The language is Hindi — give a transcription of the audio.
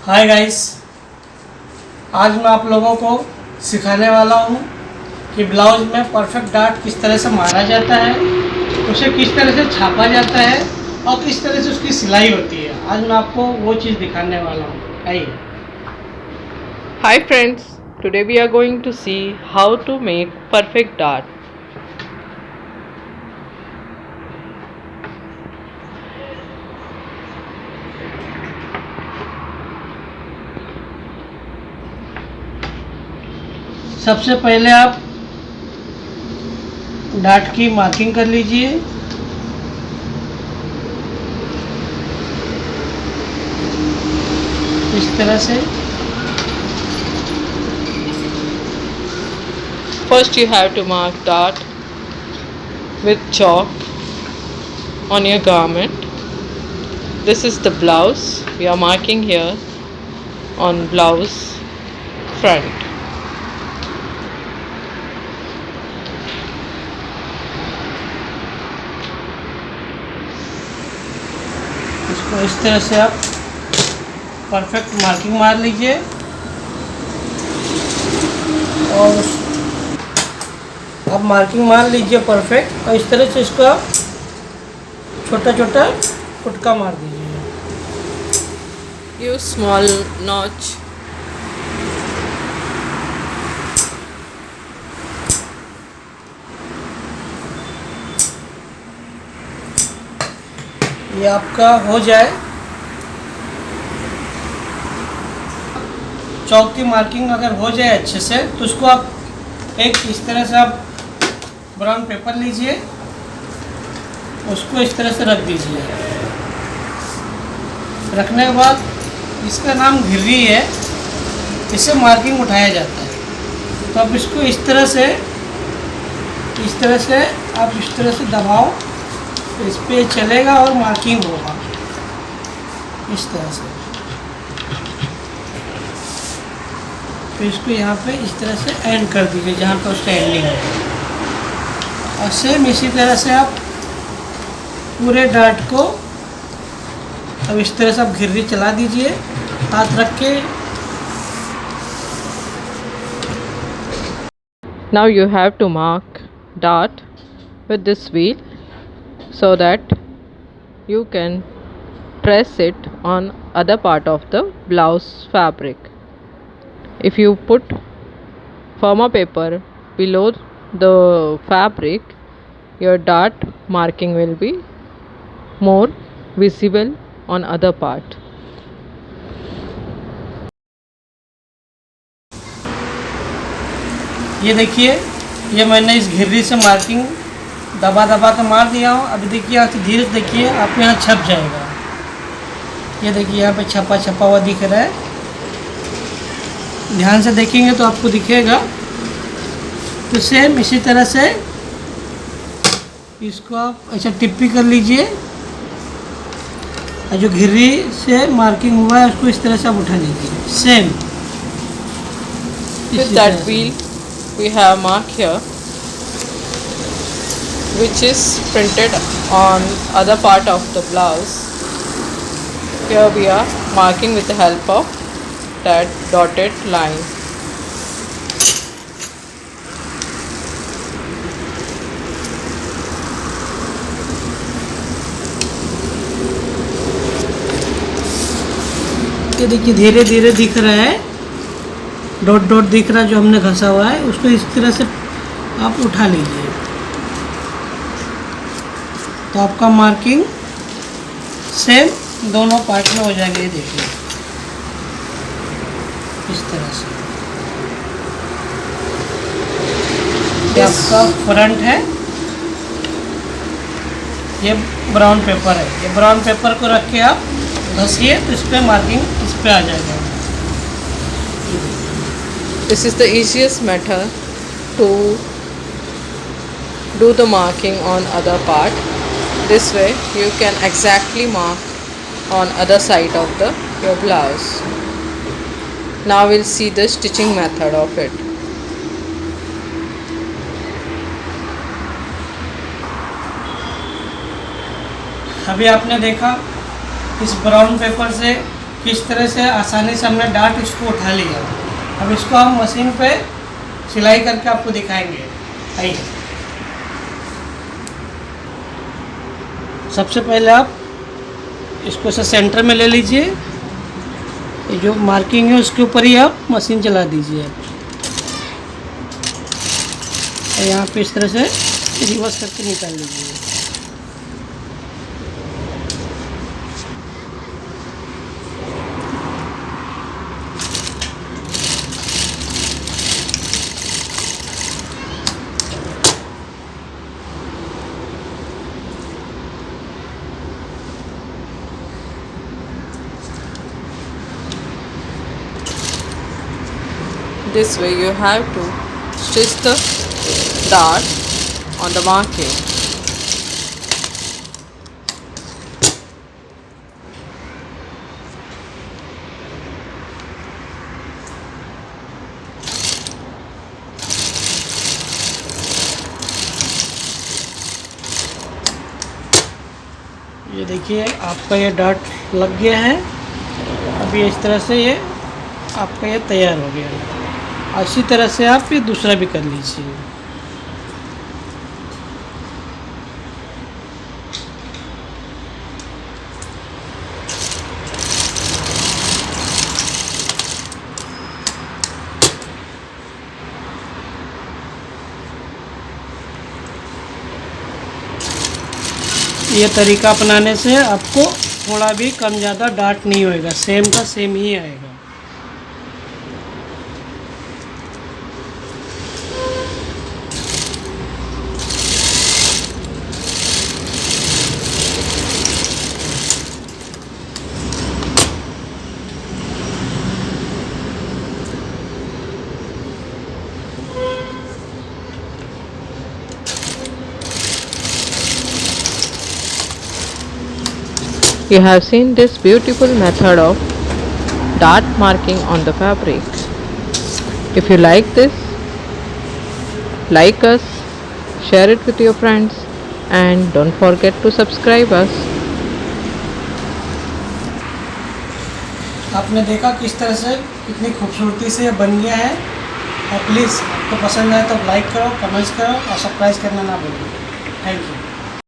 हाय गाइस, आज मैं आप लोगों को सिखाने वाला हूँ कि ब्लाउज में परफेक्ट डार्ट किस तरह से मारा जाता है, उसे किस तरह से छापा जाता है और किस तरह से उसकी सिलाई होती है। आज मैं आपको वो चीज़ दिखाने वाला हूँ। आइए। Hi friends, today we are going to see how to make perfect dart. सबसे पहले आप डार्ट की मार्किंग कर लीजिए। इस तरह से First you have to mark dart with chalk on your garment. This is the blouse. We are marking here on blouse front. इसको इस तरह से आप परफेक्ट मार्किंग मार लीजिए और आप मार्किंग मार लीजिए परफेक्ट, और इस तरह से इसको आप छोटा छोटा फुटका मार दीजिए। Use small notch. ये आपका हो जाए, चौक की मार्किंग अगर हो जाए अच्छे से, तो उसको आप एक इस तरह से आप ब्राउन पेपर लीजिए, उसको इस तरह से रख दीजिए। रखने के बाद इसका नाम घिर्री है, इससे मार्किंग उठाया जाता है। तो आप इसको इस तरह से आप इस तरह से दबाओ, तो इस पे चलेगा और मार्किंग होगा इस तरह से। तो इसको यहाँ पे इस तरह से एंड कर दीजिए जहाँ पर उसका एंडिंग है। और सेम इसी तरह से आप पूरे डार्ट को अब इस तरह से आप घिर्री चला दीजिए, हाथ रख के। Now you have to mark dart with this wheel so that you can press it on other part of the blouse fabric. If you put firmer paper below the fabric, your dart marking will be more visible on other part. ये देखिए, ये मैंने इस घिर्री से मार्किंग दबा दबा के मार दिया हूँ। अभी देखिए, यहाँ से धीरे से देखिए, आप यहाँ छप जाएगा। ये देखिए, यहाँ पे छपा छपा हुआ दिख रहा है। ध्यान से देखेंगे तो आपको दिखेगा। तो सेम इसी तरह से इसको आप ऐसा टिप्पी कर लीजिए, और जो घिर्री से मार्किंग हुआ है उसको इस तरह से आप उठा लीजिए। Same With that wheel we have mark here, which is printed on other part of the blouse. Here we are marking with the help of that dotted line. ये देखिए, धीरे धीरे दिख रहा है, डॉट डॉट दिख रहा है जो हमने घसा हुआ है, उसको इस तरह से आप उठा लीजिए। तो आपका मार्किंग सेम दोनों पार्ट में हो जाएगा। ये देखिए, इस तरह से। ये आपका फ्रंट है, ये ब्राउन पेपर है। ये ब्राउन पेपर को रख के आप घसिए तो इस पर मार्किंग इस पर आ जाएगा। This is the easiest method to do the marking on other part. This way you can exactly mark on other side of your blouse. Now we'll see the stitching method of it. अभी आपने देखा इस ब्राउन पेपर से किस तरह से आसानी से हमने डार्ट इसको उठा लिया। अब इसको हम मशीन पे सिलाई करके आपको दिखाएंगे। आइए, सबसे पहले आप इसको से सेंटर में ले लीजिए। ये जो मार्किंग है उसके ऊपर ही आप मशीन चला दीजिए। और यहाँ पे इस तरह से रिवर्स करके निकाल लीजिए। This way you have to stitch the dart on the marking. ये देखिए आपका ये डार्ट लग गया है। अभी इस तरह से ये आपका ये तैयार हो गया है। इसी तरह से आप ये दूसरा भी कर लीजिए। ये तरीका अपनाने से आपको थोड़ा भी कम ज़्यादा डार्ट नहीं होएगा, सेम का सेम ही आएगा। You have seen this beautiful method of dart marking on the fabric. If you like this, like us, share it with your friends, and don't forget to subscribe us. आपने देखा किस तरह से कितनी खूबसूरती से ये बन गया है। और प्लीज़ आपको पसंद आए तो लाइक करो, कमेंट्स करो और सब्सक्राइब करना ना भूलो। Thank you.